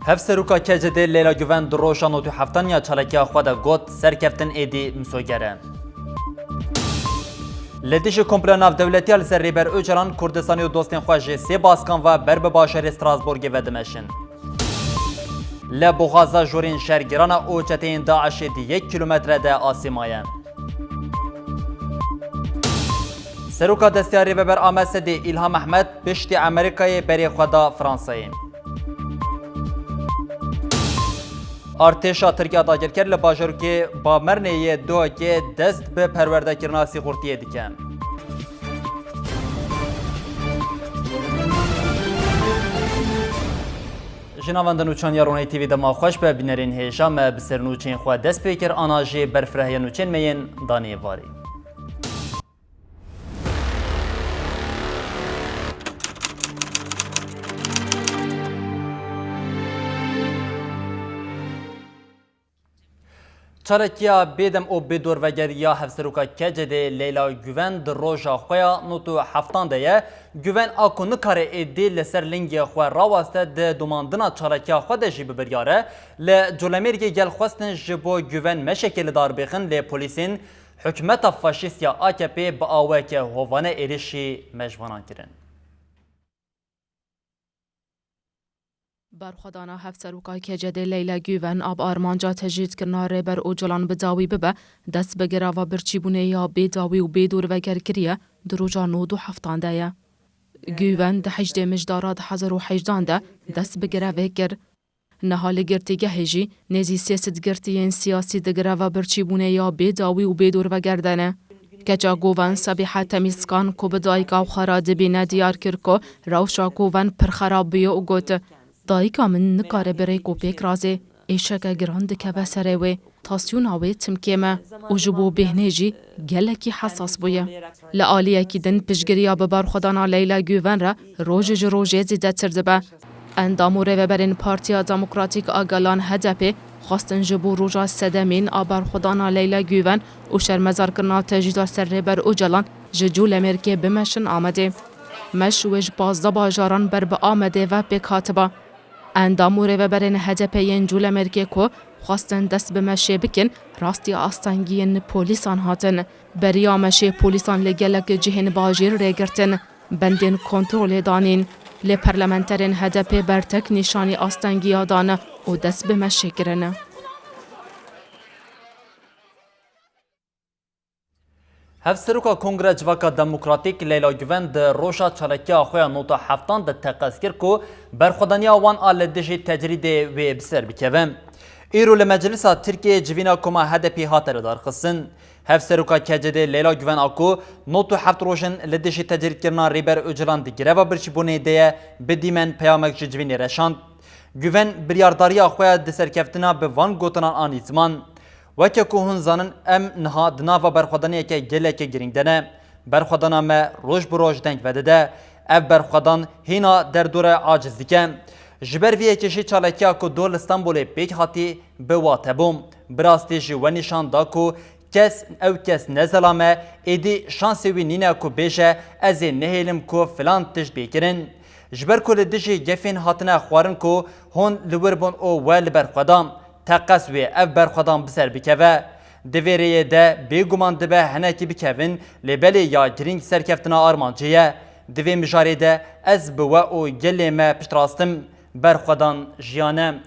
هفسروکا KCD لیلا گوون دروشان و تو هفتانیا چالکیا خود گوت سرکفتن ایدی مسوگره. لدیش کمپلا ناف دولتی al سر ریبر اوچران کردستانی و دوستین خواهی سی باسکان و برب باشر استراسبورگ و دمشن. لبوغازا جورین شرگران اوچتین داعش دی 1 کیلومتر ده آسیمایه. سروکا دستیاری بر آمسه دی ایلهام احمد پشتی امریکای بری خدا فرانسایی. ارتشا ترکیه داگرکر لباجرو که با مرنه دو که دست به پرورده کرنا سیغورتیه دیکن. جناباندن نوچان یارونی تیوی دما خوش به بینرین هیجام بسر نوچین خواه دست پیکر آناجی برفره نوچین مین دانی واری. چارکیا بیدم او بدور وگریا هفسروکا KCD لیلا گوون در روژا خویا نوتو هفتان ده گوون آکو نکاره ایدی لسر لنگی خواه راواسته ده دوماندنا چارکیا خودشی ببریاره لجولمیرگی گل خواستن جبو گوون مشکل دار بخن لپولیسین حکمت فاشیست یا AKP با آوه که هوانه ایریشی مجوانان کرن. برخودانا هفسروکا KCD لیلا گوون آب آرمانجا تجرید کرنا ریبر او جلان بداوی ببه دست بگیره و برچیبونه یا بیداوی و بیدور وگر کریه دروجا نودو هفتان ده گوون ده 18 مجدارات 1018 ده دست بگیره وگر نهال گرتیگه هجی نزی سیاست گرتیین سیاسی دگیره و برچیبونه یا بیداوی و بیدور وگردنه کجا گوون صبیحه تمیزکان کو بدایکا و خراد بینه دیار کرکو روشا گوون پر خرابیه و گوت دایکا من نکاره بری کو پیک رازه ایشکا گراند که بسره وی تاسیون آوی تمکیمه و جبو بهنیجی گلکی حساس بویه لعالیه کی دن پشگریا ببار خدانا لیلا گوون را روژ روژه زیده ترده اندامو رو برین پارتیا دموکراتیک آگالان هدپه خواستن جبو روژا سدمین آبار خدانا لیلا گوون و شرمزار کرنا تجیدار سر ریبر او جلان ججول امریکه بمشن آمده مشوش بازده باجاران بر به آمده و بکاتبا اندامو رو برین هدپه ین جول امریکه کو خواستن دست به مشه بکن راستی آستانگین پولیسان هاتن بریا مشه پولیسان لگلک جهن باجیر ریگرتن بندین کنترول دانین لی پرلمنترین هدپه برتک نشانی آستانگی دانه و دست به مشه گرنه. هفسروکا کنگره جواکا دموکراتیک لیلا گوون ده روشا چالکیا خویا نوتا هفتان ده تقص کر کو برخودانیا وان آل دجی تجرید و بسر بکوم. ایرو لمجلسا ترکیه جوینا کما هدپی هاتر دار خصن. هفسروکا KCD لیلا گوون آکو نوتو هفت روشن لدجی تجرید کرنا ریبر اجلان دیگره و برچی بونه ده بدیمن پیامک جوینی رشاند. گوون بریارداریا خویا دسرکفتنا به وان گوتنان آنی زمان. وکه که هون زنن ام نها دناوا برخودانی که گله که گرینگ دنه برخودانا ما روش بروش دنگ وده ده اف برخودان هینا در دور عاجز دیکن جبر ویه کشی چالکیا که دول استانبول پیک هاتی بواته بوم براستیش و نشان دا که کس نزلامه ایدی شانسی وی نینه که بیشه از نهیلم که فلان تشت بیکرن جبر کل دیجی گفین هاتنه خوارن که هون لوربون او ول برخودان تقص و اف برخودان بسر بکوه دویره ده بیگمان دبه هنکی بکوین لبلی یا گرینگ سرکفتنا آرمانجیه دوی مجاره ده از بوه او گلی ما پشتراستم برخودان جیانه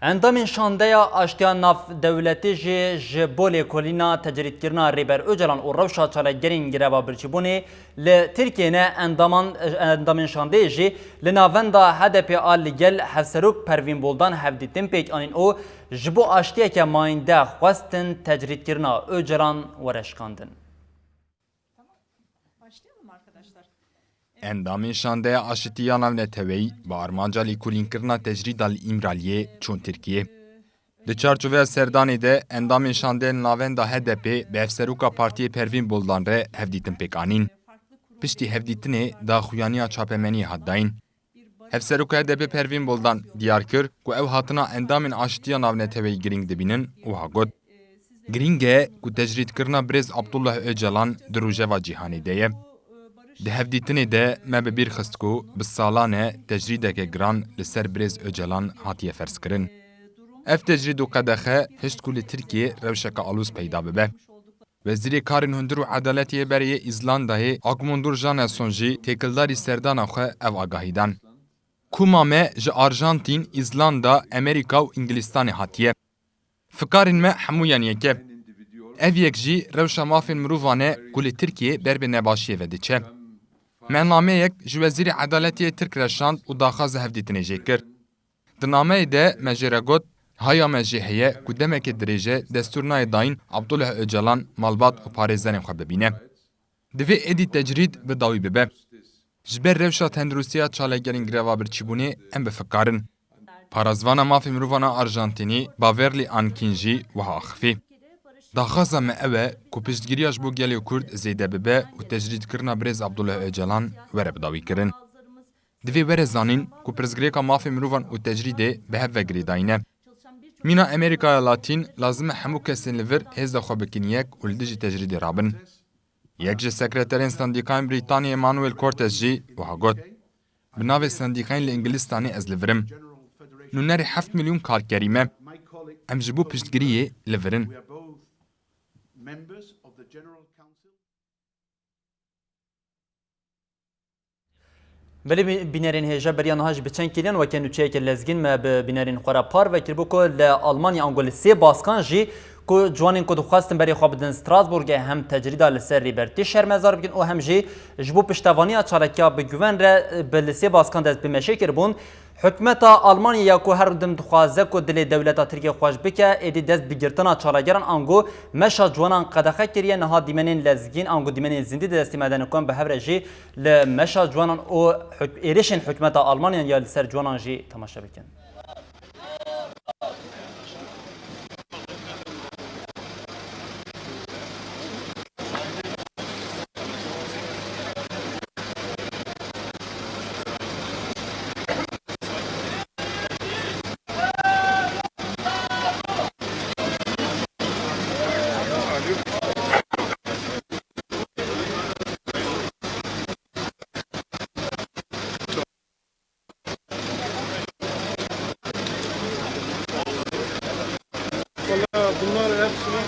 اندام شانده آشتیان ناف دولتی جبول کلینا تجرید کرنا ریبر اوجلان و روشا چاله گرین گره و برچیبونه لترکیه نه اندام شانده جی لناوندا هدپ آل گل هفسروک پروین بولدان هفدیتن پیک آنین او جبو آشتیه که ماینده خواستن تجرید کرنا اوجلان ورشکاندن. اندام شانده آشتیان نتوی با آرمانجالی کولین کرنا تجرید الامرالیه چون ترکیه. ده چارچوبه سردانی ده اندام شانده ناوندا HDP به افسروکا پارتی پروین بولدان ره هفدیتن پیکانین. پشتی هفدیتنه دا خویانیا چاپمنی حداین. افسروکا HDP پروین بولدان دیار کر که او هاتنا اندام آشتیان نتوی گرینگ دبینن و ها گود. گرینگه که تجرید کرنا برز عبدالله اوجلان دروجه و جیهانی ده. Di hevdîtinê de me bi bîr xist ku bi salane tecrîdeke giran li ser Birêz Öcalan hatiye ferskirin. Ev tecrîd û qedexe hişt ku li Tirkiye rewşeka alûz peyda bibe. Wezîrê Karên Hundir û Edaletiyê Beriyê Îzlandayê Agmundur Jansson jî têkildarî serdana xwe ev agahî dan. Kuma me ji Arjantin, Îzlanda, Amerîka û Ingilistanê hatiye. Fikarên me hemûyan yeke. Ev yek jî rewşa mafên mirovan e ku li Tirkiye ber bi nebaşiyê ve diçe. Me nameyek ji Wezîrê Edaletiyê Tirk reşand û daxwaza hevdîtinê jê kir. Di nameyê de me jê re got haya me jê heye ku demekê dirêje destûr nayê dayîn Abdullah Öcalan malbat û parêzerên xwe bibîne. Divê êdî tecrîd bi dawî bibe. Ji ber rewşa tenduristiya çalagerên greva birçîbûnê em bifikarin. Parazvana mafê mirovan a Arjantinî Baverli Ankin jî wiha axivî. Daxwaza me ew e ku piştgiriya ji bo gelê Kurd zêde bibe û tecrîdkirina Birêz Abdullah Öcalan were bidawî kirin. Divê were zanîn ku pirsgirêka mafê mirovan û tecrîdê bi hev vegirê dayîne. Mîna Amerîkaya Latîn lazim e hemû kesên li vir hêzda xwe bikin yek û li dijî tecrîdê rabin. Yek ji sekreterên Sendîkayên Brîtanyê Emmanuel Cortes jî wiha got. Bi navê Sendîkayên li Ingilistanê ez li virim. Nûnerê 7 milyon karkerî me. Em ji bo piştgiriyê li virin. Belê bînerên hêja beriya niha ji bi çend kêliyan weke nûçeyeke lezgîn me bi bînerên xwe re par vekir bû ku li Almanya an got li sê baskan jî ku ciwanên ku dixwastin berê xwe bidin Strasbourgê hem tecrîda li ser rêbertî şermezar bikin û hem jî ji bo piştevaniya çalakiya bi güven re bi li sê baskan dest bi meşê kiribûn. Hikûmeta Almanyaya ku her dem dixwaze ku dilê dewleta Tirkiye xweş bike êdî dest bi girtina çalageran ango meşa ciwanan qedexe kiriye niha dîmenên lezgîn ango dîmenên zindî de destî medeni ku em bi hev re jî li meşa ciwanan û êrişên hikûmeta Almanyaya ya li ser ciwanan jî temaşe bikin. Bunlar hepsini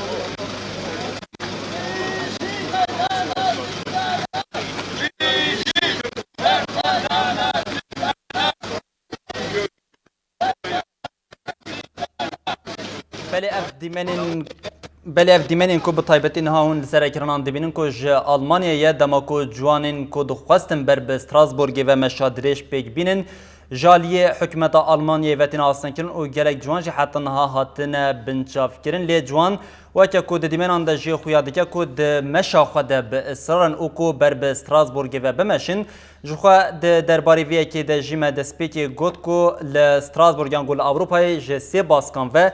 Belê ev dîmenên ku bi taybetî niha hûn li ser ekranan dibînin ku ji Almanyayê dema ku ciwanên ku dixwastin ber bi Strasbourgê ve meşa dirêj pêk bînin jaliyê hikûmeta Almanyayê vetin astenkirin û gelek ciwan jî heta niha hatine binçavkirin lê ciwan weke ku di dîmenan de jî xuya dike ku di meşa xwe de bi israran û ku ber bi Strasbourgê ve bimeşin ji xwe di derbarê vê yekê de jî me destpêkê got ku li Strasbourgan ku li Ewropayê ji sê baskan ve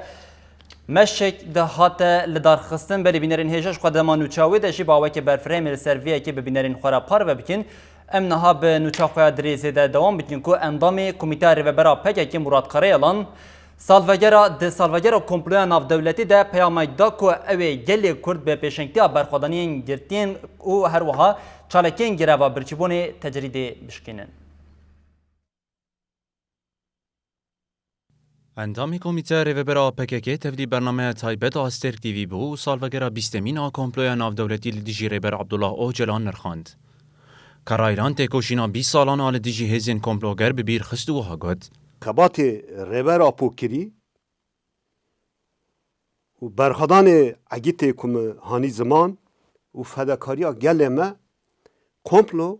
meşek de hate li darxistin berê bînerên hêja ji xwe dema nûçawê de jî bawekê berfirehemê li ser vê yekê bi bînerên xwe re par ve bikin. Em niha bi nûça xwe ya dirêzê de dewam bikin ku endamê Komîteya Rêvebera PKK Murat Karayalan salvegera komploya navdewletî de peyama da ku ew ê gelê Kurd bi pêşengtiya berxwedaniyên girtiyên û her wiha çalekên gireva birçîbûnê tecrîdê bişkînin. اندام کمیته ریوبرا PKK تفلی برنامه تایبت آستر تیوی بو و سالوگرا بیستمین کمپلویا نافدولتی لدیجی ریبر عبدالله اوجلان نرخاند. کرایلان تکوشینا 20 سالان آل دیجی هزین کمپلوگر ببیر خستو و هاگد. خبات ریبرا پوکری و برخدان عگیت کم هانی زمان و فداکاریا گلمه کمپلو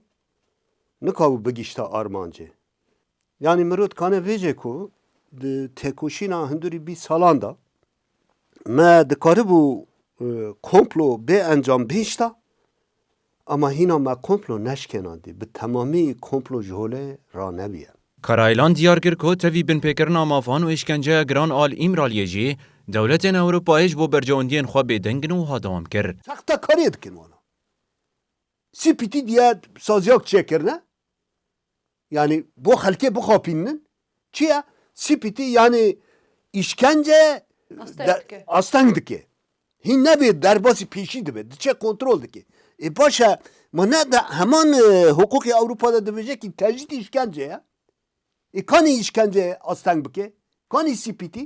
نکاو بگیشتا آرمانجه. یعنی مرود کانه ویجه کو تکوشینا هندوری 20 سالان دا ما دکاره بو کمپلو به انجام بیشتا اما هینا ما کمپلو نشکناندی به تمامی کمپلو جهوله را نبیه. کرایلان دیارگر که تفی بن پیکرنا مافان و اشکنجه گران آل ایمرالیه جی دولت اروپایش بو برجواندین خواه بیدنگن و هادام کرد. سختا کاری دکن وانا. سی پیتی دیه سازیاک چه کرنه؟ یعنی بو خلکه بخوابینن چیه؟ سپیتی yani işkence astandık. Hin ne bir derbası peşiydi be. Diçe kontroldü ki. Başa ما نه ده همان حقوق اروپا ده دبیجه که تجدید işkence ya. کانی işkence آستنگ بکه؟ کانی CPT؟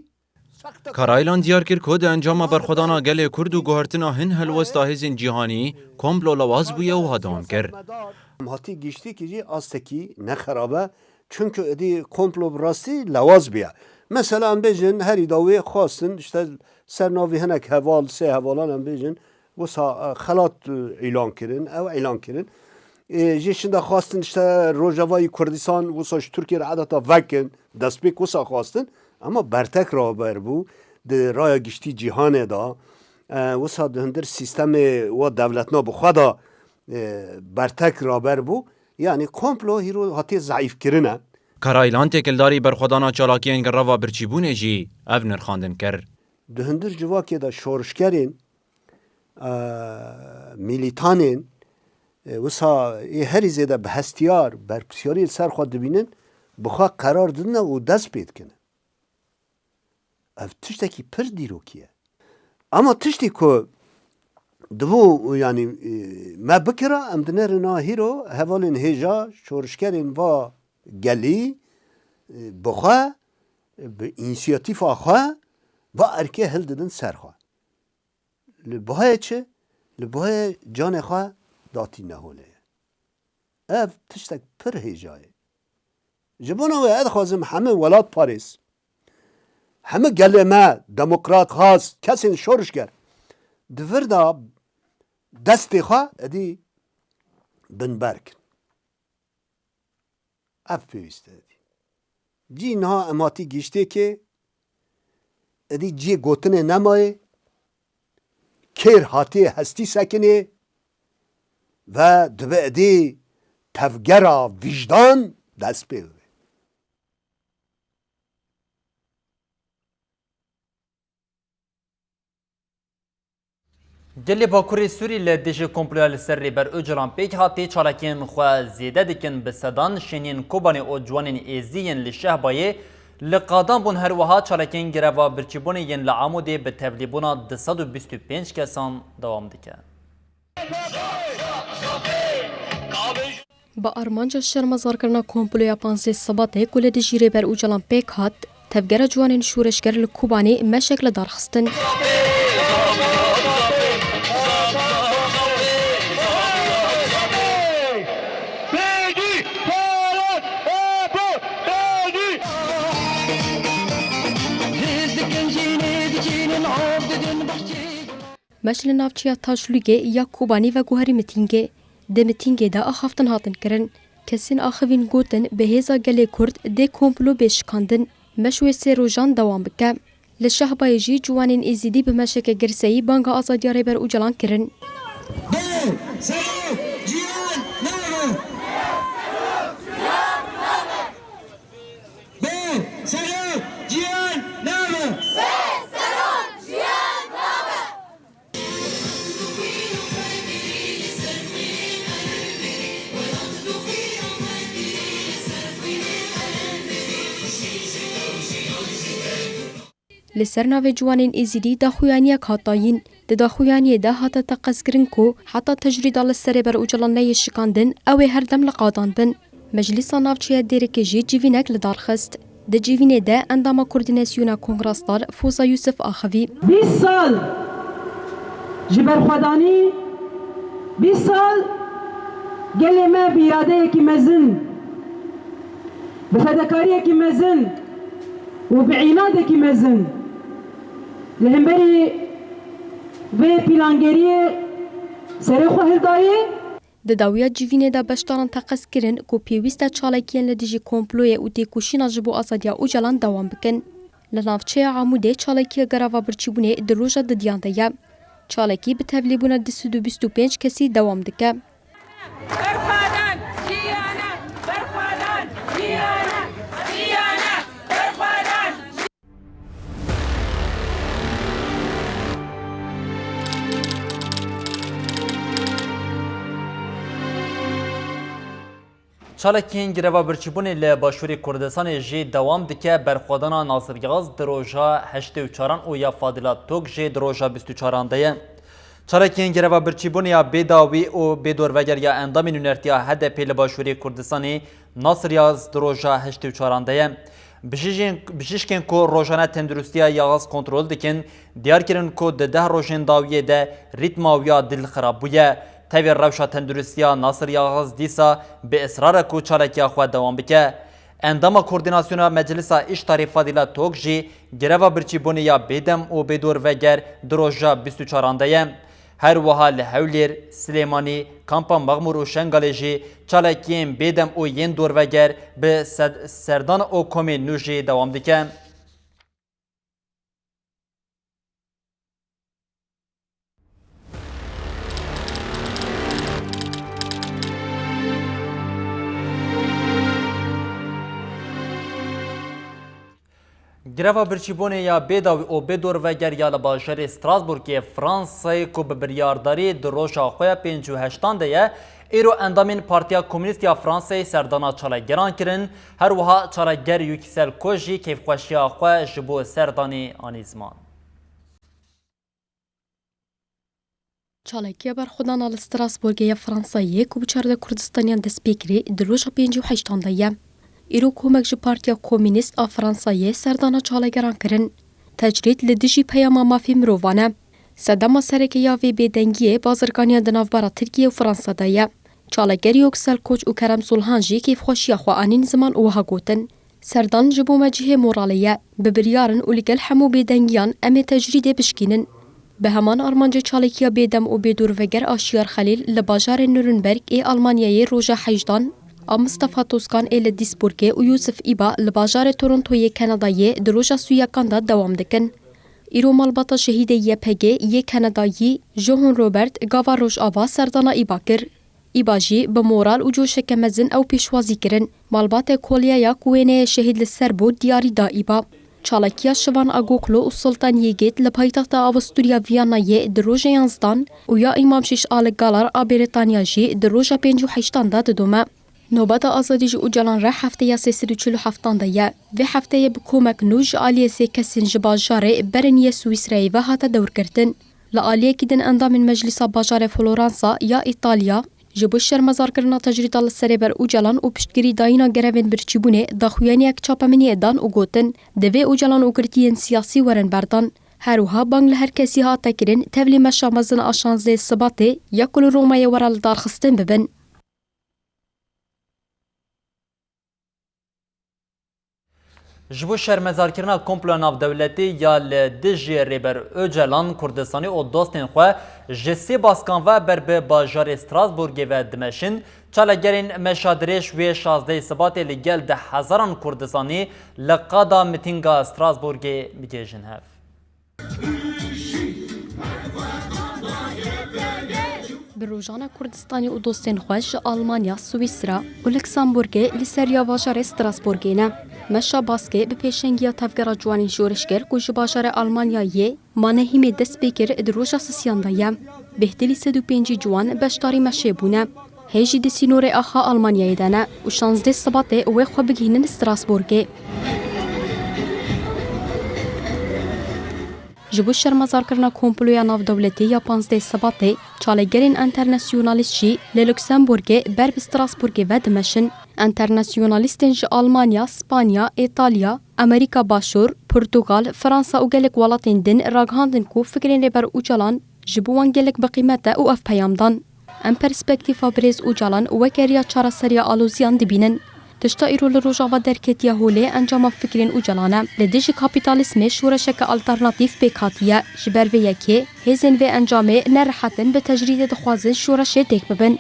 کارایلان دیار کرد که ده انجام برخودانا گل کرد و گوهرتنا هن هلوستا هزین جیهانی کمبلو لواز بویه و هدام کرد. هاتی گیشتی که جی آستکی نخرابه چونکه ادی کمبلو براستی لواز بیه. مثلا ام بیجن هری داوی خواستن işte سرناوی هنک هوال سه هوالان ام بیجن وسا خلات اعلان کردن او اعلان کردن جیشنده خواستن işte روجاوای کردستان وساش ترکیه را عادتا وکن دست بیک وسا خواستن اما برتک را بر بو ده رای گشتی جهان دا وسا دهندر سیستم و دولتنا بخدا برتک را بر بو یعنی کمپلو هیرو هاتی ضعیف کرنه کارایلان تکلداری برخودانا چالاکیان گروا برچیبونه جی او نرخاندن کر. دهندر جواکی دا شورشکرین میلیتانین وسا هری زیده به هستیار بر بسیاری سر خود دبینن بخواه قرار دنه و دست پید کنه اف تشتکی پر دیروکیه اما تشتی که دو یعنی ما بکره ام دنرنا هیرو هوالین هیجا شورشکرین و گلی بخواه به اینسیاتیف آخواه و ارکه هل ددن سرخواه لبهای چه؟ لبهای جان خواه داتی نهوله اف تشتک پر هیجایه جبونا و اد خوازم همه ولاد پاریس همه گله ما دموکرات خواست کسی شورش کرد دور دا دستی خواه ادی بنبرک اف پیوسته ادی جی نها اماتی گیشته که ادی جی گوتنه نمایه کیر هاتی هستی سکنه و دبه ادی تفگرا وجدان دست پیوه گلی باکوری سوری لدیج کمپلیال سر بر اجرام پیک هاتی چالکین خواه زیده دکن بسدان شنین کوبانی او جوانین ایزیین لشه بایه لقادان بون هر وها چالکین گروا برچیبون ین لعامودی به تبلیبونا 225 کسان دوام دکن. با آرمانجا شرمزار کرنا کمپلویا 15 سباته کل دجیره بر اوجلان پیک هات تفگر جوانین شورشگر لکوبانی مشکل دارخستن. مشل نافچیا تاشلوگه یا کوبانی و گوهری متینگه ده متینگه دا آخافتن هاتن کرن کسین آخوین گوتن به هزا گله کرد ده کمپلو بشکاندن مشوی سه روژان دوام بکه لشه بایجی جوانین ایزیدی به مشک گرسایی بانگا آزادیاره بر اوجلان کرن لسر ناو جوانین ایزیدی دا خویانی کاتاین دا خویانی دا هاتا تقصگرن کو حتی تجرید آل سر بر اوجلان نی شکاندن او هر دم لقاداندن مجلس نافچه دیرک جی جیوینک لدارخست دا جیوینه دا اندام کوردیناسیونا کنگراستار فوزا یوسف آخوی 20 سال جبر خدانی 20 سال گلی ما بیاده یکی مزن بفدکاری یکی مزن و بعیناد یکی مزن لهمبری و پیلانگری سر خواه دایی د داویا جیوینه دا بشتاران تقص کرن کو پیوسته چالکین لدیجی کمپلوی او تکوشینا جبو آزادیا اوجلان دوام بکن لنافچه عموده چالکی گراوا برچیبونه دروژا ددیانده چالکی به تبلیبونه 225 کسی دوام دکه چالکین گروا برچیبون ل باشوری کردستان جی دوام دکه برخودانا ناصر یغاز دروژا 84 او یا فاضلات توک جی دروژا 24 ده Çarekên gereva birçîbûniya bêdawî û bêdorvegeriya endamên nûnertiya HDP li Başûrê Kurdistanê Nasiriya Zdroja 84 de ye. Bijîşkên ku rojane tendurustiya yaxaz kontrol dikin, diyar kirin ku di 10 rojên dawiyê de rîtma wiya dil xirab bûye. Tevê rewşa tendurustiya Nasir Yaxaz dîsa bi esrara ku çalekiya xwe dewam bike. Endama koordinasyona Meclisa İştarê Fadîla Tok jî gereva birçîbûniya bêdem û bêdorveger di roja 24 de ye. Her wiha li Hewlêr, Silêmanî, Kampa Mexmûr û Şengalê jî çalekiyên bêdem û yên dorveger bi serdana û komên nû jî dewam dike. Greva birçîbûnê ya bêdawî û bêdorveger ya li bajarê Strasbourgê Fransayê ku bi biryardarî di roja xwe ya 58 de ye, îro endamên Partiya Komünîst ya Fransayê serdana çalegeran kirin, her wiha çaleger Yüksel Ko jî kêfxweşiya xwe ji bo serdanê anî ziman. Çalekiya berxwedana li Strasbourgê ya Fransayê ku bi çarda Kurdistaniyan dest pê kirî di roja 58 de ye. Îro komek ji Partiya Komünîst a Fransayê serdana çalegeran kirin. Tecrîd li dijî peyama mafê mirovan e. Sedema serekeya vê bêdengiyê bazirganiya di navbera Tirkiye û Fransa de ye. Çalegerî Yüksel Koç û Kerem Sulhan jî kêfxweşiya xwe anîn ziman û wiha gotin. Serdan ji bo me cihê moralê ye, bi biryarin û li gel hemû bêdengiyan em ê tecrîdê bişkînin. Bi heman armanca çalekiya bêdem û bêdorveger a Şiyar Xelîl li bajarê Nürnberg ê Almanyayê roja 18 a Mustafa Toskan ê li Duisburgê û Yusuf İba li bajarê Torontoyê Kanadayê di roja Suyakan da dewam dikin. Îro malbata şehîdê YPG yê Kanadayî John Robert gava Rojava serdana İba kir. İba jî bi moral û coşeke mezin ew pêşwazî kirin. Malbatê kolyeya ku wêneyê şehîd li ser bû diyarî da İba. Çalekiya Şivan Agoklu û Sultan Yêgêt li paytexta Avusturya Viyanayê di roja 11 û ya İmam Şîş Ali Galar a Brîtanya jî di roja 58 da didome. Nobeta azadî ji Ucalan re hefteya 347 de ye. Vê hefteyê bi komek nû ji aliyê sê kesên ji bajarê berên Swîsreyê ve hate dewrgirtin. Li aliyekî din endamên Meclîsa Bajarê Floransa ya İtalya ji bo şermezarkirina tecrîda li serê ber Ucalan û piştgirî dayîna gerevên birçîbûnê daxuyaniyek çapemeniyê dan û gotin divê Ucalan û girtiyên siyasî werin berdan. Her wiha bang li her kesî hate kirin tevlî meşa mezin a 16 Sibatê ya ku li Romayê were li darxistin bibin. Ji bo şermezarkirina komploya navdewletî ya li dijî rêber Öcalan Kurdistanê û dostên xwe ji sê baskan ve ber bi bajarê Strasbourgê ve dimeşin, çalegerên meşadirêj wê 16 Sibatê li gel 10,000 Kurdistanî li qada mitînga Strasbourgê bigêjin hev. Bi rojana Kurdistanê û dostên xwe ji Almanya, Swîsra û Lüksemburgê li ser ya bajarê Strasbourgê ne. Meşa baskê bi pêşengiya tevgera ciwanên şoreşger ku ji bajarê Almanyayê manehîmê dest pê kir di roja sisiyan de ye. Bêhtilî 105 ciwan beşdarî meşê bûne. Hê jî di sînorê axa Almanyayê de ne û 16 Sibatê wê xwe bigihînin Strasbourgê. Ji bo şermezarkirina komploya navdewletî ya 15 Sibatê, çalegerên internasyonalîst jî li Lüksemburgê ber bi Strasbourgê ve dimeşin. Internasyonalîstên ji Almanya, Spanya, İtalya, Amerîka Başûr, Portugal, Fransa û gelek welatên din ragihandin ku fikrên rêber Ucalan ji bo wan gelek biqîmet e û ev peyamdan. Em perspektîfa Birêz Ucalan wekeriya çareseriya alûziyan dibînin. Tişta îro li Rojava derketiya holê encama fikrên Ucalan e. Li dijî kapîtalîsmê şoreşeke alternatîv pêk hatiye. Ji ber vê yekê, hêzên vê encamê nerehetin bi tecrîdê dixwazin şoreşê têk bibin.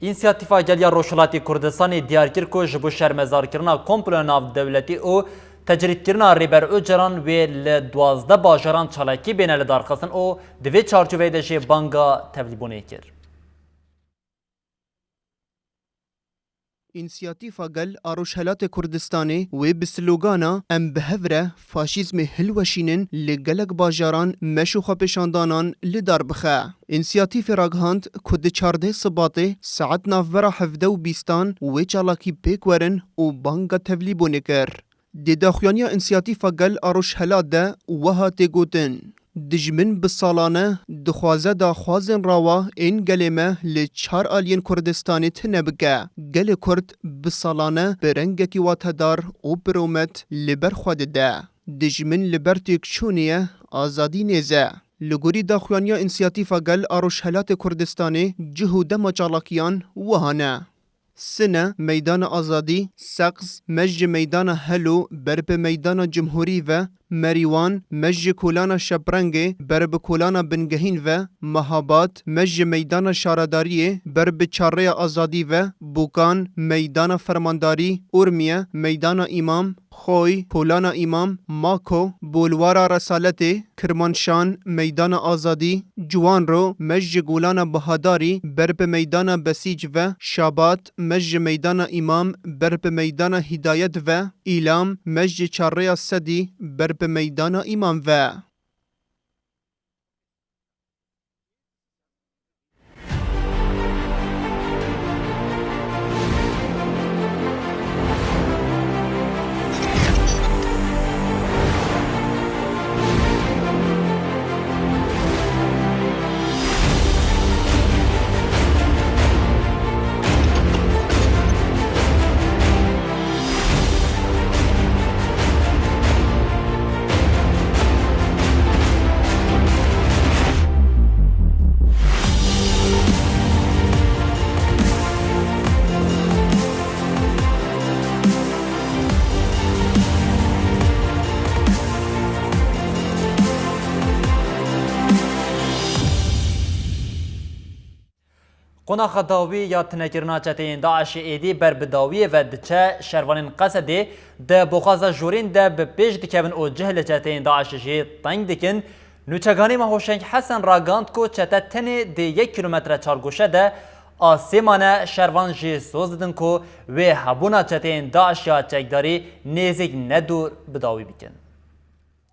İnisiyatîfa Geliya Rojhilatê Kurdistanê diyar kir ku ji bo şermezarkirina komploya navdewletî û tecrîdkirina rêber Öcalan wê li 12 bajaran çalakî bêne li darxistin û di vê çarçoveyê de jê banga tevlîbûnê kir. İnisiyatifa gel Aroşhelat Kurdistanê wê bi slogana em bi hev re faşîzmê hilweşînin li gelek bajaran meş û xwepêşandanan li dar bixe. İnisiyatîfê ragihand ku di 14 Sibatê saet navbera 17 wê çalakî pêk werin û banga tevlîbûnê kir. Di daxuyaniya İnisiyatîfa gel Aroşhelat de wiha tê gotin. Dijmin bi salane dixwaze daxwazên rawa ên gelê me li 4 aliyên Kurdistanê tune bike. Gelê Kurd bi salane bi rengekî watedar û piromet li ber xwe dide. Dijmin li ber têkçûnê ye azadî nêze. Li gorî daxuyaniya İnisiyatîfa gel Aroşhelatê Kurdistanê cih û dema çalakiyan wiha ne. Sine meydana azadî, Seqz mej ji meydana Helo ber bi meydana Cumhurî ve Merîwan mej ji kolana Şeprengê ber bi kolana Bingehîn ve Mehabat mej ji meydana Şaredariyê ber bi çarreya azadî ve Bukan meydana Fermandarî, Urmiye meydana İmam, Xoy kolana İmam, Mako bolwara Resaletê, Kirmanşan meydana azadî, Ciwanro mej ji golana Bihadarî ber bi meydana Besîc ve Şabat mej ji meydana İmam ber bi meydana Hidayet ve İlam mej ji çarreya Sedî ber bi meydana İmam ve. قناخ داوی یا تنکرنا چتین داعش ایدی بر بداوی و دچه شروانین قصدی ده بخازا جورین ده به پیش دکبن او جهل چتین داعش جی تنگ دکن نوچگانی مهوشنگ حسن راگاند کو چته تنی ده 1 کیلومتر چارگوشه ده آسیمانه شروان جی سوز دن کو و هبونا چتین داعش یا چکداری نیزیک ندور بداوی بکن.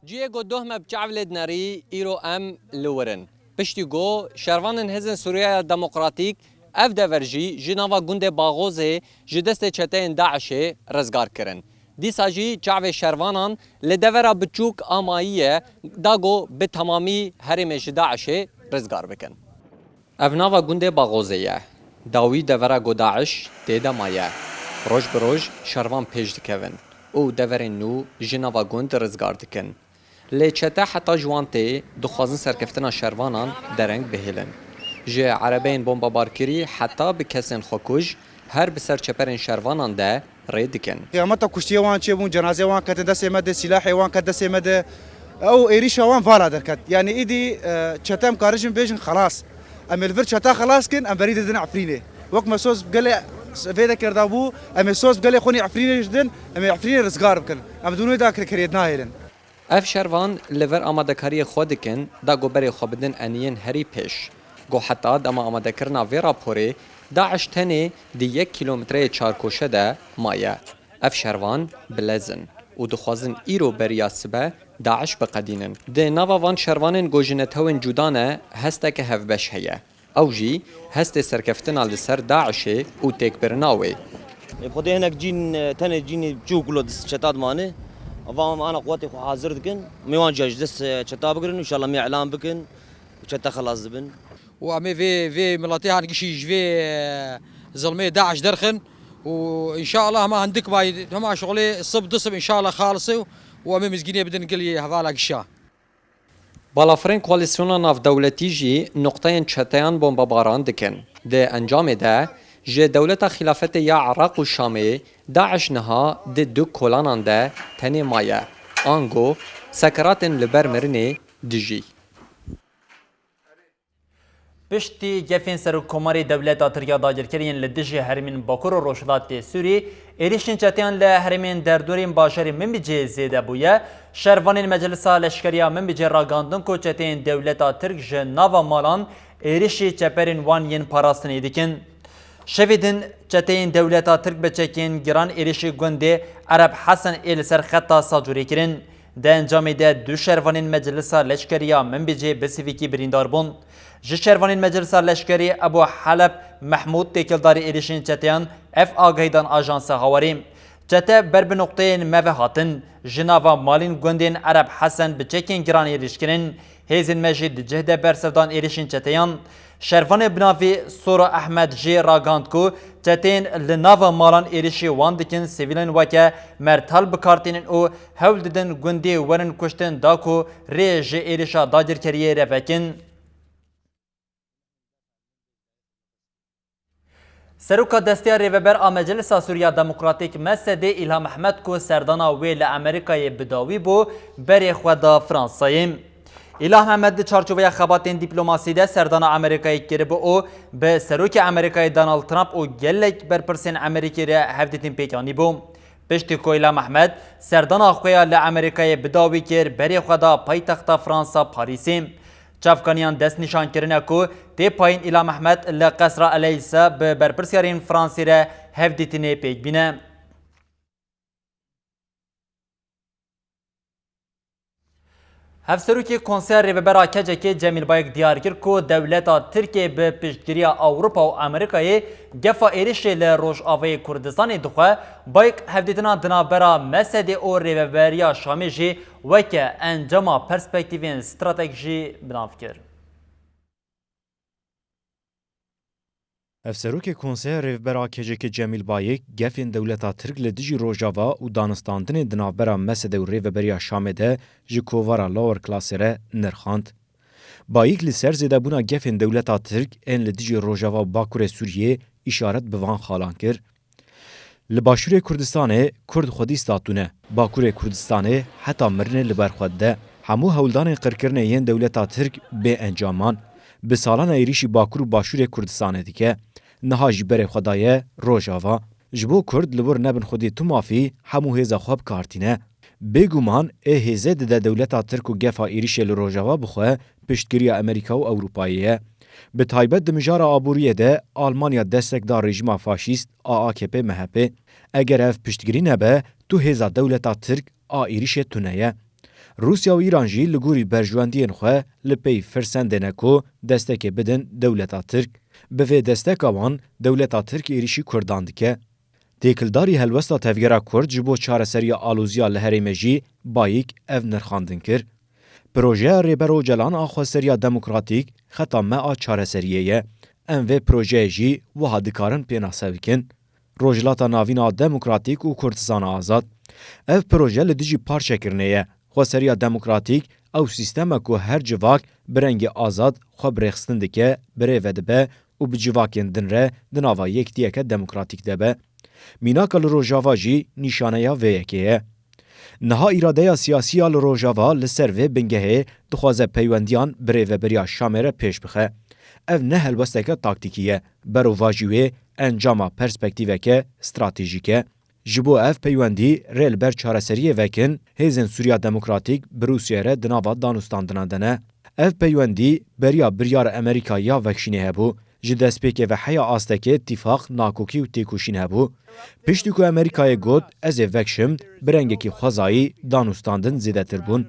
جیه گو دوهم بچعولد نری ایرو ام لورن. پشتی گو شروانن هزن سوریه دموکراتیک اف دورجی جناوا گونده باغوزه جدست چتین داعش رزگار کرن. دیسا جی چاو شروانان لدورا بچوک آماییه داگو به تمامی حرم داعش رزگار بکن. اف ناوا گونده باغوزه داوی دورا گو داعش تیدا مایه. روش بروش شروان پیش دکوین. او دورن نو جناوا گوند رزگار دکن. لی چته حتی جوانتی دخوازن سرکفتنا شروانان درنگ بهیلن. جه عربین بمبارکری حتی بکسین خوکوش هر بسر چپرین شروانان ده رید دکن. قیامتا کشتی وان چه بون جنازه وان کت دست مده سلاح وان کت دست مده او ایریش وان فالا درکت یعنی ایدی چتم کارجم بیشن خلاص ام الفر چتا خلاص کن ام برید دن عفرینه وقت مسوس بقلی فيدا كردابو ام سوس بقلی خونی عفرینه جدن ام عفرینه رزگار بکن ام دونوی دا کرید نایلن. اف شروان لور آمادکاری خود کن دا گوبر خوابدن انین هری پیش. گو حتی دما آمادکرنا وی راپوری داعش تنی دی 1 کیلومتر چارکوشه ده مایه. اف شروان بلزن و دخوازن ایرو بریاسبه داعش بقدینن. ده ناوا وان شروانن گوجنتوین جودانه هسته که هفبش هیه. او جی هسته سرکفتنا لسر داعشه و تیک برناوی. بخوده هنک جین تنه جین جوکلو دست چتاد مانه وام انا قوتي حاضر دكن ميوان جاج دس چتا بگرن ان شاء الله مي اعلان بكن وچتا خلاص دبن وامي في ملاتي هنقشي في ظلمي داعش درخن وان شاء الله ما عندك باي هم شغلي الصب دصب ان شاء الله خالصه وامي مزقينيه بدن قلي هفالا قشا بالافرین کولیسیون ناف دولتی جی نقطه چتیان بمباران دکن ده انجام ده جه دولت خلافت یا عراق و شامی داعش نها ده دو کلانان ده تنی مایه آنگو سکراتن لبر مرنه دجی. پشتی گفین سر کماری دولت ترکیه داگرکرین لدجی هرمین باکور و روشلات سوری ایریشن چتیان لهرمین دردورین باشری من بجه زیده بویه شروانین مجلسا لشکریا من بجه راگاندن کو چتین دولت ترک جه ناوا مالان ایریشی چپرین وان ین پاراستن ایدکن. شویدن چتین دولتا ترک بچکین گران ایریشی گونده عرب حسن ایل سر خطا ساجوری کرن ده انجام ده دو شروانین مجلسا لشکریا منبیجه بسیویکی بریندار بون. ji şervanên Meclisa Leşkerî Ebu Heleb Mehmud têkildarî êrişên çeteyan ev agahîdan ajansa hawarî. Çete ber bi noqteyên me ve hatin ji nava malên gundên Ereb Hesen bi çekên giran êrişkirin hêzên me jî di cih de bersevdan êrişên çeteyan. Şervanê bi navê Sora Ehmed jê ragand ku çetên li nava malan êrişî wan dikin sivîlên weke mertal bikartînin û hewl didin gundê werin kuştin da ku rê ji êrişa dagirkeriyê re vekin. Seruka destya rêveber a Meclisa Sûriya Demokratîk Mesedê İlham Ehmed ku serdana wê li Amerîkayê bidawî bû berê xwe da Fransayê. İlham Ehmed di çarçoveya xebatên dîplomasî de serdana Amerîkayê kiribû û bi Serokê Amerîkayê Donald Trump û gelek berpirsên Amerîkê re hevdîtên pêkanî bû. Piştî ku İlham Ehmed serdana xwe ya li Amerîkayê bidawî kir berê xwe da paytexta Fransa Parîsê. Çavkaniyan dest nîşan kirine ku tê payîn İlham Ehmed li Qesra Eleysa bi berpirsyarên Fransî re hevdîtinê pêk bîne. Hevserokê Konseya Rêvebera Kecekê Cemîl Bayek diyar kir ku dewleta Tirkiye bi piştgiriya Ewropa û Amerîkayê gefa êrişê li Rojavayê Kurdistanê dixwe, Bayek hevdîtina di navbera Mesedê û Rêveberiya Şamê jî weke encama perspektîvên stratejîk jî binav kir. Hevserokê Konseya Rêvebera Kecekê Cemîl Bayek gefên dewleta Tirk li dijî Rojava û danistandinê di navbera Mesedê û Rêveberiya Şamê de ji kovara lower klasê re nirxand. Bayek li ser zêdebûna gefên dewleta Tirk ên li dijî Rojava û Bakurê Sûriyê îşaret bi van xalan kir. Li Başûrê Kurdistanê Kurd xwedî statûne, Bakurê Kurdistanê heta mirinê li ber xwe de. Hemû hewldanên qirkirinê yên dewleta Tirk bê encaman bi salana êrişî Bakur û Başûrê Kurdistanê dike. Niha ji berê xwe daye Rojava. Ji bo Kurd li wir nebin xwedî tu mafî hemû hêza xwe bikartîne. Bêguman ê hêzê dide dewleta Tirk û gefa êrişê li Rojava bixwe piştgiriya Amerîka û Ewropayê ye. Bi taybet di mijara aboriyê de Almanya destek da rejima faşîst a AKP MHP. Eger ev piştgirî nebe tu hêza dewleta Tirk a êrişê tune ye. Rusya û Îran jî li gorî berjwendiyên xwe li pey firsendê ku destekê bidin dewleta Tirk. Bi vê desteka wan dewleta Tirk êrişî Kurdan dike. Têkildarî helwesta tevgera Kurd ji bo çareseriya alûziya li herêmê jî Bayek ev nirxandin kir. Projeya Rêber Ocalan a Xweseriya Demokratîk xeta me a çareseriyê ye. Em vê projeyê jî wiha dikarin pênasî bikin. Rojhilata Navîna Demokratîk û Kurdistana Azad. Ev proje li dijî parçekirinê ye. Xweseriya Demokratîk ew sîstemek ku her civak bi rengê azad xwe birêxistin dike, birêve dibe û bi civakên din re di nava yekitiyeke demokratîk debe. Mînaka li Rojava jî nîşaneya vê yekê ye. Niha îradeya siyasî ya li Rojava li ser vê bingehê dixwaze peywendiyan bi Rêveberiya Şamê re pêş bixe. Ev ne helwesteke taktîkî ye, berova jî wê encama perspektîveke stratejîk e. Ji bo ev peywendî rê li ber çareseriyê vekin, hêzên Sûriya Demokratîk bi Rûsyê re di nava danûstandina de ne. Ev peywendî beriya biryara Amerîkayê ya vekşînê hebû, ji destpêkê ve heya astekê îtîfaq, nakokî û têkoşîn hebû. Piştî ku Amerîkayê got ez ê vekşim, bi rengekî xwezayî danûstandin zêdetir bûn.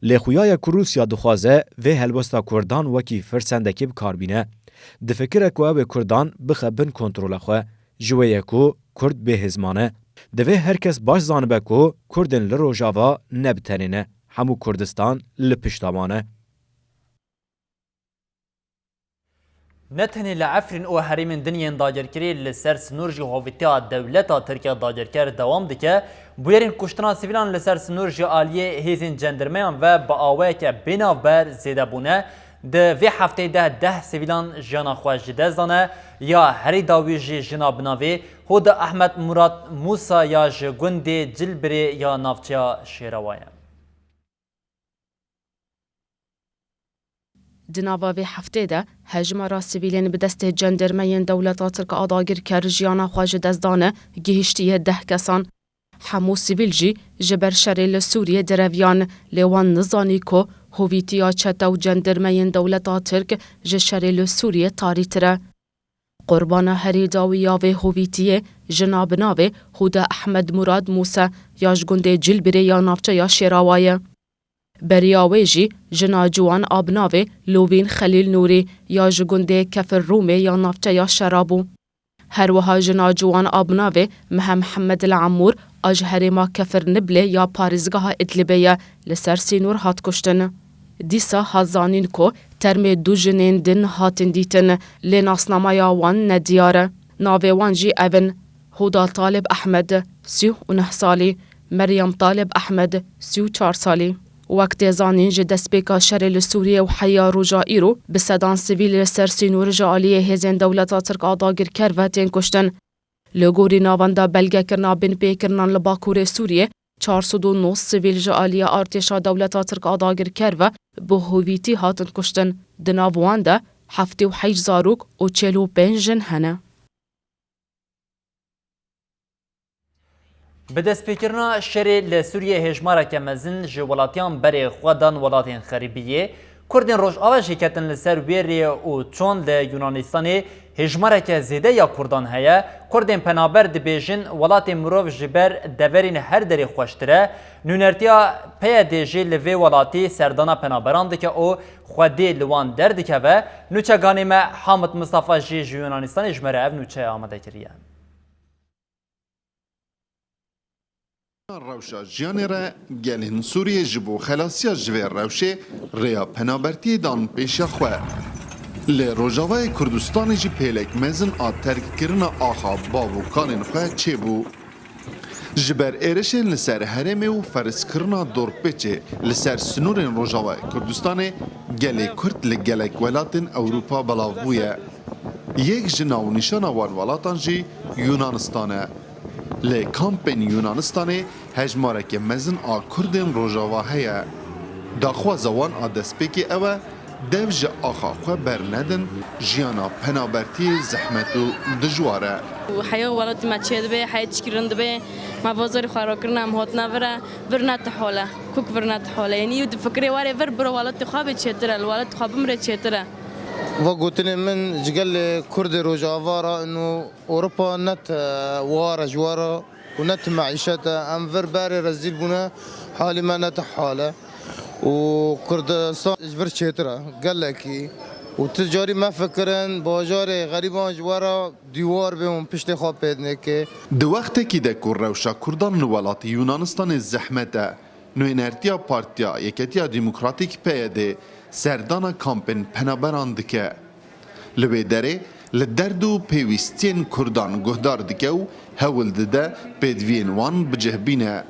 Lêxuyaya ku Rûsya dixwaze vê helwesta Kurdan wekî firsendekê bikarbîne. Difikire ku ew ê Kurdan bixe bin kontrola xwe, ji wê ye ku Kurd bêhêzman e. Divê herkes baş zanibe ku Kurdên li Rojava ne bi tenê ne, hemû Kurdistan li pişta wan e. Ne tenê li Efrîn û herêmên dinyên dagirkerî li ser sinûr jî hovîtiya dewleta Tirkiye dagirker dewam dike, bûyerên kuştina sivîlan li ser sinûr ji aliyê hêzên cendirmeyan ve bi awayeke bênavber zêde bûne, di vê hefteyê de 10 sivîlan jiyana xwe ji dest dane ya herî dawî jî jina binavê Hûd Ehmed Murat Musa ya ji gundê Cilbirê ya navçeya Şêrewa ye. Di nava vê heftê de hejmara sivîlên bi destê cendermeyên dewleta Tirk a dagirker jiyana xwe ji dest dane gihîştiye 10 kesan. Hemû sivîl jî ji ber şerê li Sûriyê direviyan lê wan nizanî ku hovîtiya çete û cendermeyên dewleta Tirk ji şerê li Sûriyê tarîtir e. قربان هری داویا و هویتیه جناب ناوه هودا احمد مراد موسى یاش گنده جلبره یا نافچه یا شیراوایه. بریاوه جی جنا جوان آبناوه لوین خلیل نوری یاش گنده کفر رومه یا نافچه یا شرابو. هر وها جنا جوان آبناوه محمد العمور اجهر ما کفر نبله یا پارزگاه ادلبه لسر سینور هات کشتن. دیسا هزانین کو ترم دو جنین دن هاتن دیتن لناسنامه وان ندیاره. ناوه وان جی اون هودا طالب احمد 39 سالی، مریم طالب احمد 34 سالی. وقت زانین جه دسپیکا شر لسوریه و حیا روژا ایرو بسدان سیویل لسر سینور جالیه هزین دولتا ترک آداگر کر و تین کشتن. لگوری ناواندا بلگه کرنا بین پیکرنان لباکور سوریه 409 سیویل جالیه ارتشا دولتا ترک آداگر کر و به هویتی هاتن کشتن. دناواندا 78 زاروک و 45 جن هنه. به دستپیکرنا شر لسوریه هجماره که مزن جوالاتیان بری خودان ولاتین خریبیه کردین روش آوشی کتن لسر ویری و چون لیونانستانی هجماره که زیده یا کردان هیا کردین پنابر دبیجن ولات مروف جبر دورین هر دری خوشتره نونرتیا پیا دیجی لوی ولاتی سردانا پنابران دکه او خودی لوان دردکه و نوچه گانیمه حامد مصطفی جی یونانستانی جمره او نوچه آمده کریه. روشا جیانی را گلین سوریه جبو خلاصیا جویر روشه ریا پنابرتی دان پیشا خواه. لی روژاوای کردستان جی پیلک مزن ترک کرنا آخا باو کانین خواه چه بو؟ جبر ایرشن لسر هرمه و فرس کرنا دور پیچه لسر سنورین روژاوای کردستان گلی کرد لگلک ولاتن اوروپا بلاوبویه. یک جناو نشان وان ولاتان جی یونانستانه. لی کامپین یونانستانی هجماره که مزن کردین روژاوا هیا. داخوا زوان دسپیکی اوه دوج آخا خو برندن جیانا پنابرتی زحمت و دجواره. حیا ولات ما چه دبی حیا تشکرند به ما بازار خارا کرنا مهات نوره ورنت حاله کوک ورنت حاله یعنی ود فکری واره ور برو ولات خواب چتره الولات خواب مر چتره. و گوتن من جگل کرد روجاوارا انه اوروبا نت وارا جوارا ونت معيشتها ام فر باري رزيل بنا حالي ما نت حاله وكردستان جبر شيترا قال لك وتجاري ما فكرن باجار غريبان جوارا دیوار بهم پشت خواب بدنه که دو وقت کی ده روشا کردان ولات یونانستان زحمته نوینرتیا پارتیا یکتیا دموکراتیک پیاده سردان کامپین پنابران دکه لبه داره لدردو پیوستین کردان گهدار دکه و هول ده پیدوین وان بجهبینه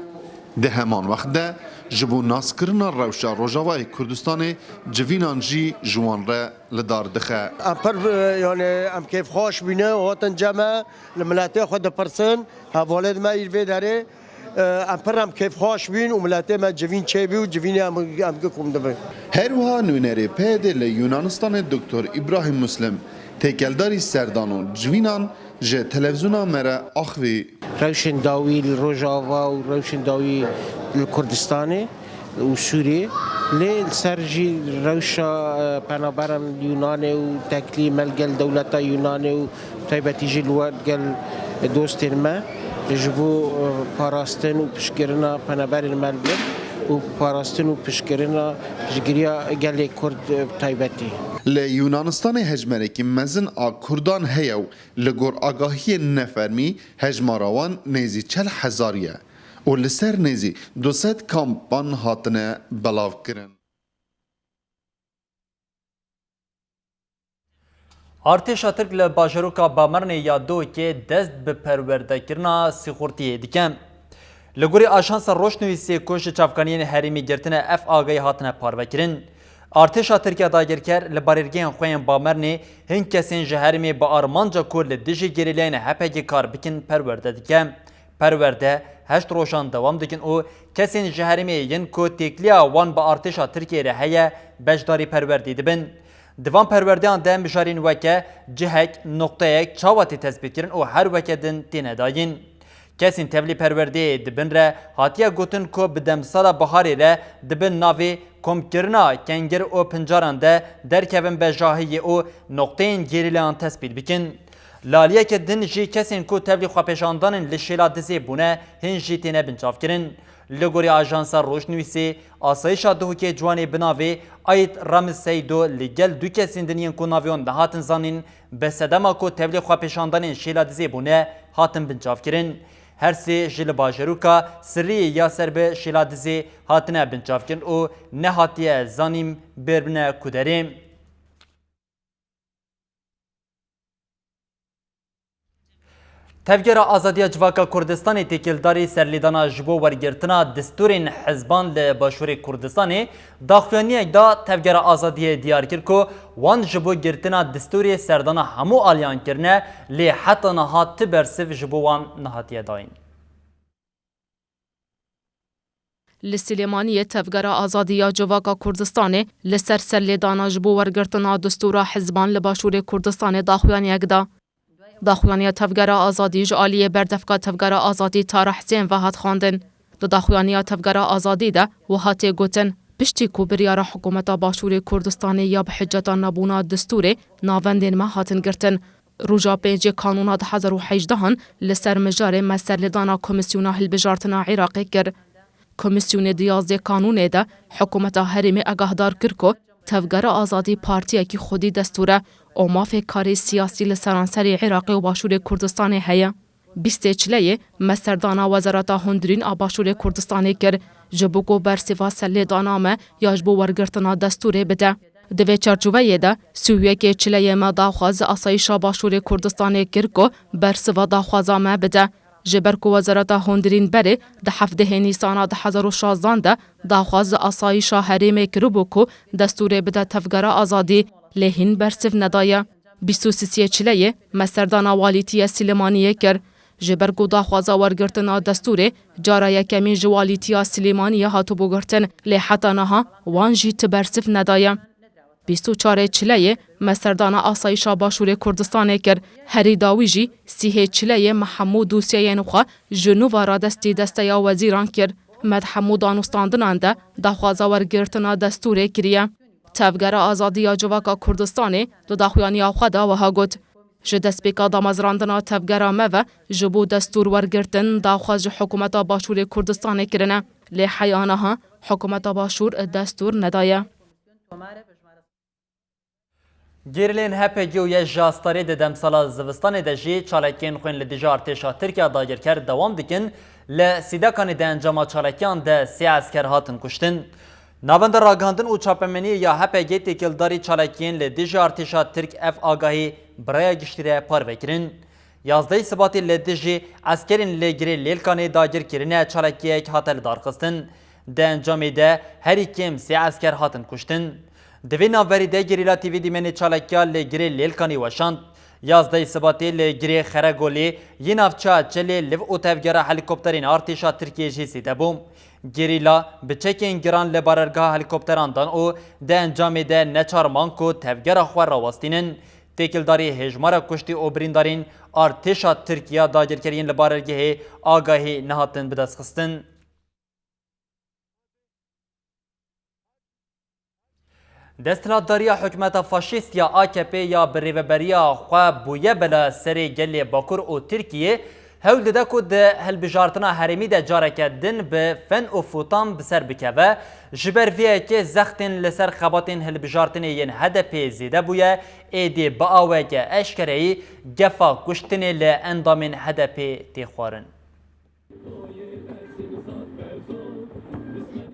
ده همان وقت ده جبو ناس کرنا روشا روژاوای کردستان جوینان جی جوان را لدار دخه امپر یعنی ام کیف خوش بینه و هاتن جمع لملاته خود پرسن حوالد ما ایلوی داره امپر ام کیف خوش بین و ملاته ما جوین چه بی و جوینی ام گکم دبه هر وها نوینری پیده لیونانستان دکتر ابراهیم مسلم تکلداری سردانو جوینان جه تلویزیونا مره آخوی روشن داوی روژاوا و روشن داوی الكردستاني وسوريا لي سرجي روشا بنابرم يوناني وتكلي ملقل دولة يوناني وتايبتي جي الوقت قال دوستين ما جبو باراستن وبشكرنا بنابر الملبل وباراستن وبشكرنا بشكريا قال لي كرد تايبتي لی یونانستان هجمره که مزن کردان هیو لگور آگاهی نفرمی هجماروان نیزی 40,000 و لسر نیزی 200 کامپان هاتنه بلاو کرن. ارتشا ترک لباجروکا بامرن یادو که دست به پرورده کرنا سیخورتی دیکن. لگوری آشانس روشنویسی کوش چافکانین هریمی گرتنه اف آگاهی هاتنه پارو کرن. ارتشا ترکیه داگرکر لباریرگین خوین بامرنی هنگ کسین جهرمی با آرمانجا کور لدیجی گریلین هپگی کار بکن پرورده دیکن. پرورده 8 روشان دوام دکن او کسین جهرمی ین کو تکلیا وان با ارتشا ترکیه رهیه بجداری پروردی دبن. دوام پروردیان دم بشارین وکه جهک نقطه یک چاواتی تثبیت کرن او هر وکه دن تینه داین. کسین تبلی پروردی دبن ره هاتیه گوتن کو بدم سالا بحاری ره دبن ناوی کم کرنا کنگر او پنجاران ده درکوین به جاهی او نقطه این گریلان تثبیت بکن. لالیه که دن جی کسین کو تبلی خواپیشاندان لشیلا دزی بونه هن جی تینه بنچاف کرن. لگوری آژانسا روشنویسی آسایشا دهوکی جوانی بناوی آیت رامز سیدو لگل دو کسین دنین کو ناویون دهاتن زانین به صدما کو تبلی خواپیشاندان شیلا دزی بونه هاتن بنچاف کرن. هر سه جل باجروکا سری یا سربه شیلا دزی هاتنه بنچاف کرن او نهاتیه زانیم بربنه کدریم. تفجیر آزادی جواکا کردستانی تکیلداری سرلیدانا جبو ورگرتنا دستورین حزبان لباشور کردستانی داخوانی دا تفجیر آزادی دیار کرد که وان جبو گرتنا دستوری سردانا همو آلیان کرنه لی حتی نهات تبرسف جبو وان نهاتیه داین. لسلیمانی تفجیر آزادی جواکا کردستانی لسر سرلیدانا جبو ورگرتنا دستور حزبان لباشور کردستانی داخوانی اگدا. داخوانی تفجیر آزادی جالی بردفکا تفجیر آزادی طارح حسین و هات خواندن. داخوانی تفجیر آزادی ده و هات گوتن پشتی کوبریار حکومت باشور کردستانی یا بحجتا نبونا دستور ناوندین ما هاتن گرتن. روجا پیج قانونات 2018 لسر مجار مسرلدانا کمیسیون هلبجارتنا عراقی کر. کمیسیون دیاز قانون ده حکومت هرمی اگهدار کرکو تفجیر آزادی پارتیه که خودی دستوره او مافی کاری سیاسی لسرانسری عراقی و باشور کردستانی هیا. 24 مستردانا وزارت هندرین آباشور کردستانی کر جبوکو برسیوا سلیدانا ما یا جبو ورگرتنا دستوره بده. دوی چرچوه ده سویه که 40 ما داخواز آسایش آباشور کردستانی کر که برسیوا داخوازا ما بده. جبر کو وزارت هندرین بره ده 17 نیسان 2016 ده داخواز آسایش حریم کربو کو دستور بده تفجیر آزادی لهین برسف ندایه. 23 چلیه مستردانا والیتی سلیمانیه کر جبر کو داخوازا ورگرتنا دستور جارای کمی جوالیتی سلیمانیه هاتو بگرتن لحتا نها وانجی تبرسف ندایه. 24 چلیه مستردانا آسایشا باشور کردستان کر هری داویجی 30 چلیه محمود دوسیه نخوا جنوب را دسته یا وزیران کر مد حمود آنوستاندنان ده داخوازا ورگرتنا دستور کریه. تفجیر آزادی جواکا کردستانی دو داخویانی آخدا و ها گوت. جدست بیکا دامازراندنا تفجیر موه جبو دستور ورگرتن داخواز حکومت باشور کردستانی کرنه. لی حیانها حکومت باشور دستور ندایه. گیرلین هپگی و یه جاستاری ددم سالا زوستان دجی چالکین خوین لدیجا ارتشا ترکیه داگر کرد دوام دکن لسیدکان ده انجام چالکیان ده 3 اسکر هاتن کشتن. ناوند راگاندن و چاپمنی یا هپگی تکیلداری چالکین لدیجا ارتشا ترک اف آگاهی برای گشتیره پار وکرن. 11 سباتی لدیجی اسکرین لگری لیلکانی داگر کرنه چالکیه که هاتل دارخستن. ده انجامی ده هری کم 3 اسکر هاتن کشتن. دوی ناوری ده گریلا تیوی دیمنی چالکیا لگری لیلکانی وشاند. 11 سباتی لگری خرگولی یه نافچا چلی لیو او تفگره هلیکوپترین ارتشا ترکیه جیسی دبوم. گریلا بچکین گران لباررگاه هلیکوپتران دان او ده انجامی ده نچار مانکو تفگره خواه را وستینن. تکیلداری هجمارا کشتی او بریندارین ارتشا ترکیه داگر کرین لباررگه آگاهی نهاتن بدست خستن. دستلاتداری حکومت فاشیست یا AKP یا بریوبریا خو بویه بلا سری گلی باکور او ترکیه هول ده کو ده هلبجارتنا حرمی ده جارکدن به فن او فوتان بسر بکوه جبر ویه که زختن لسر خباتین هلبجارتنی ین هدف زیده بویه ایدی با آوگه اشکرهی گفا کشتنی لاندامین هدف تیخوارن.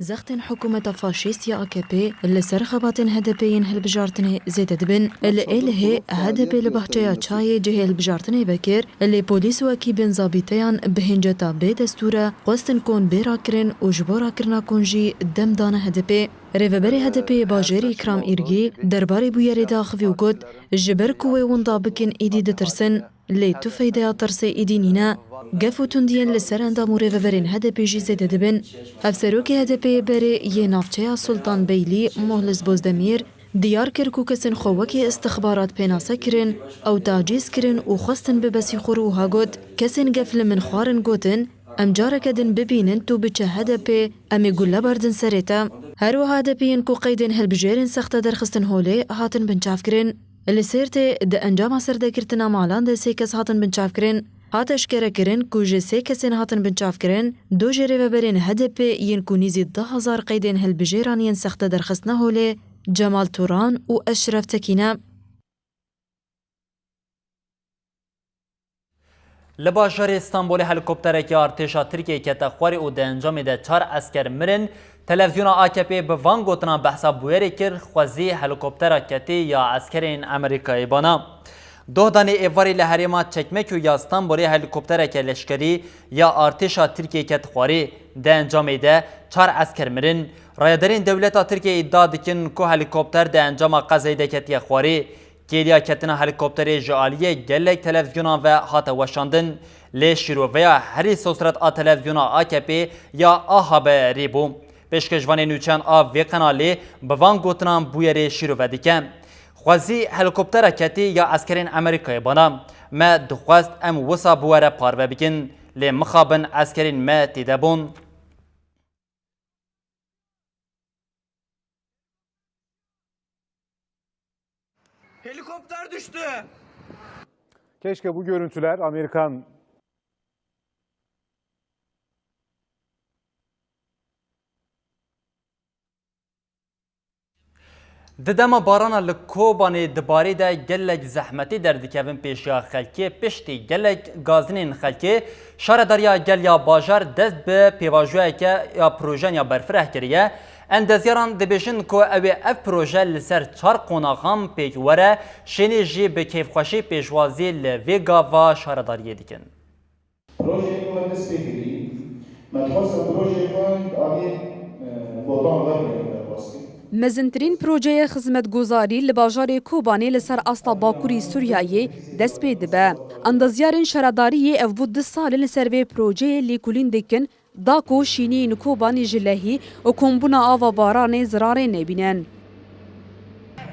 زختن حكومة فاشيست يا AKP اللي سرخباتن هدبين هالبجارتنه زيادة دبن اللي إله هدب لبهجة چاي جه هالبجارتنه بكر اللي بوليس وكي بن ضابطيان بهنجتا بدستورة قوستن كون بيراكرن وجبورا كرنا كونجي دم دانا هدبي ريفبري هدبي باجيري كرام إرجي درباري بويري داخفي وقود جبر كوي ونضابكن إيدي دترسن اللي تفيدا ترسي إيدي نينا قفو تندين لسرندا مريفبرين هدبي جي زيادة دبن افسروكي هدبي بري ينافچيا سلطان بيلي مهلس بوزدمير ديار كركو كسن خوكي استخبارات بيناسا كرن او تعجيز كرن وخستن ببسي خروها قد كسن قفل من خوارن قوتن ام جاركدن ببينن تو بچه هدبي ام يقول لبردن سريتا هرو هدبين كو قيدن هالبجيرن سخت درخستن هولي هاتن بنچاف كرن Li Sêrtê di encama serdekirtina malan de sê kes hatin binçavkirin, hat eşkerekirin ku ji sê kesên hatin binçavkirin, du jê rêveberên HDP yên ku nîzî 10,000 qeydên hilbijêran yên sexte derxistna holê, Cemal Turan û Eşref Tekîne. Li bajarê İstanbolê helîkopterekî artêşa Tirkiyeyê kete xwarê û di encamê de 4 esker mirin. Televizyona AKP bi van gotinan behsa bûyerê kir, xwezî helîkoptera ketê ya eskerên Amerîkayê bana. Dohdanê êvarê li herêma Çekmek û ya İstanbolê helîkoptereke leşkerî ya artêşa Tirkiyeyê ket xwarê. Di encamê de 4 esker mirin. Rayaderên dewleta Tirkiyeyê iddia dikin ku helîkopter di encama qezeyê de ketiye xwarê. Gêliya ketina helîkopterê ji aliyê gelek televizyonan ve hate weşandin. Lê şîroveya herî sosret a televizyona AKP ya a haberî bû. Pêşkejvanê nûçan a vê qenalê bi van gotinan bûyerê şîrove dike. Xwezî helîkoptera ketî ya eskerên Amerîkayê bana. Me dixwest em wisa bûwere parve bikin. Lê mixabin eskerên me têde bûn. Helikopter düştü. Keşke bu görüntüler Amerikan Di dema barana li Kobanê di barê de gelek zehmetê derdikevin pêşiya xelkê piştî gelek gazinên xelkê şaredariya gel ya bajar dest bi pêvajoyeke ya projen ya berfireh kiriye. Endezyaran dibêjin ku ew ê ev proje li ser 4 qonaxan pêk were şênê jî bi kêfxweşî pêşwazî li vê gava şaredariyê dikin. Projeyê xwe dest pê kirî, me dixwazim projeyê xwe aliyê botan ver derbaskê. Mezintirîn projeyê xizmetgozarî li bajarê Kobanê li ser asta Bakurî Sûriyayê dest pê dibe. Endezyarên şaredariyê ev bû 2 salên li ser vê projeyê lêkolîn dikin da ku şîniyên Kobanê ji lehî û kombûna ava baranê zirarê nebînin.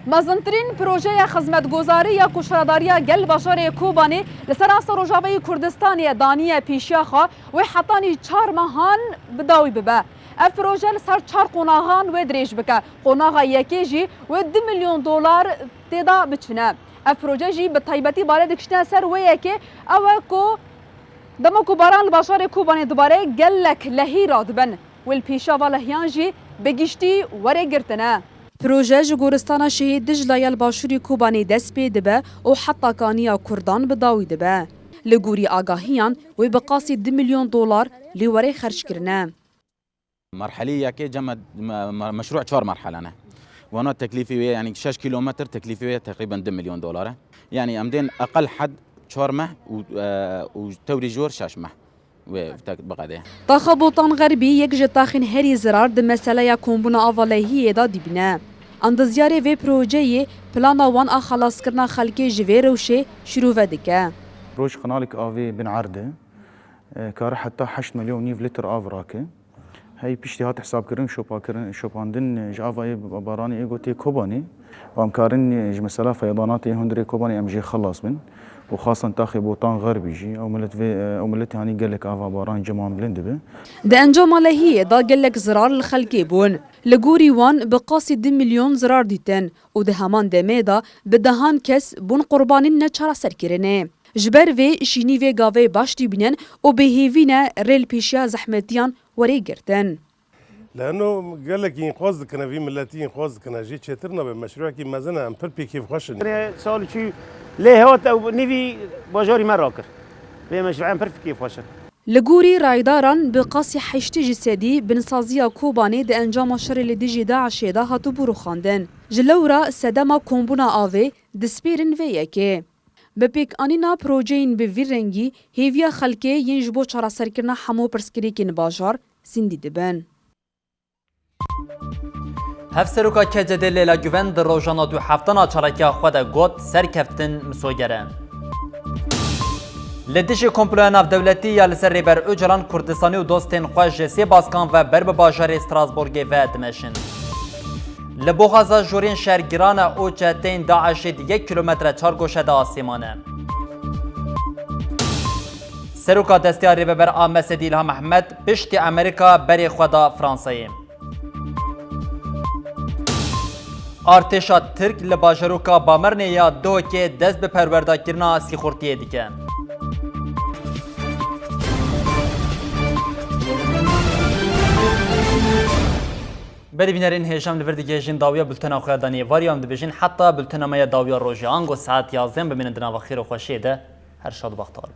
Mezintirîn projeya xizmetgozarî ya ku şaredariya gel bajarê Kobanê li ser asta Rojavayê Kurdistanê daniye pêşiya xwe wê hetanî 4 mehan bi dawî bibe. Ev proje li ser 4 qonaxan wê dirêj bike. Qonaxa yekê jî wê 2 milyon dolar têda biçine. Ev proje jî bi taybetî bare dikişine ser wê yekê ew e ku dema ku baran li bajarê Kobanê dibare gelek lehî radibin. Wê li pêşava lehiyan jî bi giştî werê girtine. Proje ji goristana şehîd Dijla ya li başûrê Kobanê dest pê dibe û heta kaniya Kurdan bi dawî dibe. Li gorî agahiyan wê bi qasî 2 milyon dolar li werê xerç kirine. مرحلية كي جمع مشروع 4 مرحلة أنا وأنا تكليفي ويا يعني 6 كيلومتر تكليفي ويا تقريبا 2 مليون دولار يعني أمدين أقل حد 4 مه وتوري جور 6 مه بقدر تخبطان غربي يكجي تاخين هري زرار د مسألة يا كومبونا أفالهي دا ديبنا عند زيارة في بروجي بلانا وان أخلاص كرنا خلقي جوير وشي شروع ودكا بروج قنالك آفي بن عرده كار حتى 8 مليون نيف لتر آف راكه هاي بيشتهات حساب كرن شوباندن جافاي باراني ايغوتي كوباني وامكارن مثلا فيضاناتي هندري كوباني امجي خلص من وخاصة تاخي بوطان غربي جي او ملت هاني قال لك افا باران جمان بلندبه ده انجام هي دا قال لك زرار الخلقي بون لغوري وان بقاسي 2 مليون زرار ديتن وده همان دميدا بدهان كس بون قربانين نچارا سركرنه جبر في شيني في غاوي باشتي بنن او بهيفينا ريل بيشيا زحمتيان وري گرتن لانه قال لك ينقاذ كنا في ملاتي ينقاذ كنا جي تشترنا بمشروع كي مازنا ام بير كيف خوشن سؤال شو ليه هو نيفي باجوري مراكر في مشروع ام بير كيف خوشن لغوري رايداران بقاسي حشتي جسدي بنسازيا كوباني د انجام شر لديجي داعش دا هاتو برو خاندن جلورا سدما كومبونا آوي دسپیرن ویکه بپیک آنینا پروژین به ویرنگی هیویا خلکه ینجبو چارا سرکرنا همو پرسکریکین باجار زندی دبن. هفسروکا کجده لیلا گوند در روزانا دو هفتانا چارکیا خود گوت سرکفتن مسوگره. لدیش کمپلوی ناف دولتی یا لسر ریبر اوجلان کردستانی و دوستین خواه جسی باسکان و برب باجار استراسبورگی و دمشن. لبوغازا جورین شهرگیران او چهتین داعش 1 کیلومتر 4 گوشه دا آسیمانه. سروکا دستیاری ببر آمسد ایلهام احمد پشتی امریکا بری خدا فرانسایی. ارتشا ترک لباجروکا بامرنه یا دو که دست به پروردگارنا سیخورتیه دیکن. بری بینرین هیشم لور دیگه جن داویا بلتنا خیادانی واریام دبیجین حتی بلتنا مaya داویا روزی آنگو ساعت 11 ببینن دنوا خیر و خوشیده هر شاد بختار.